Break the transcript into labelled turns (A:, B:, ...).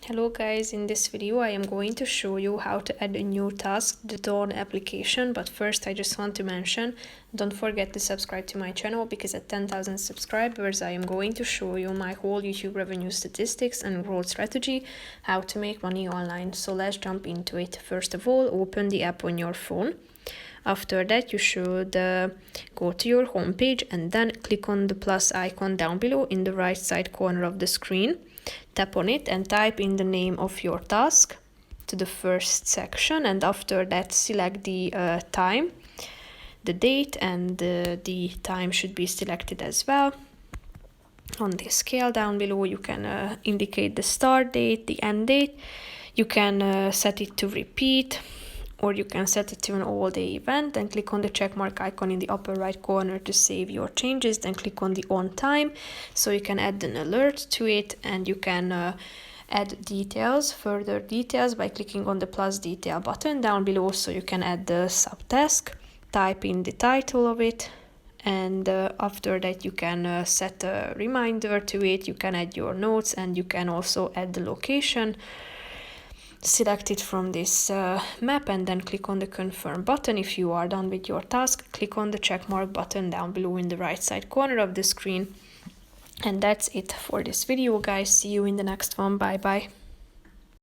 A: Hello guys, in this video I am going to show you how to add a new task to the Dawn application, but first I just want to mention, don't forget to subscribe to my channel because at 10,000 subscribers I am going to show you my whole YouTube revenue statistics and growth strategy, how to make money online. So let's jump into it. First of all, open the app on your phone. After that, you should go to your homepage and then click on the plus icon down below in the right side corner of the screen. Tap on it and type in the name of your task to the first section, and after that select the time, the date, and the time should be selected as well. On the scale down below you can indicate the start date, the end date. You can set it to repeat, or you can set it to an all-day event and click on the checkmark icon in the upper right corner to save your changes. Then click on the on time so you can add an alert to it, and you can add details, further details, by clicking on the plus detail button down below. So you can add the subtask, type in the title of it, and after that you can set a reminder to it. You can add your notes, and you can also add the location. Select it from this map and then click on the confirm button. If you are done with your task, click on the checkmark button down below in the right side corner of the screen. And that's it for this video, guys. See you in the next one. Bye bye.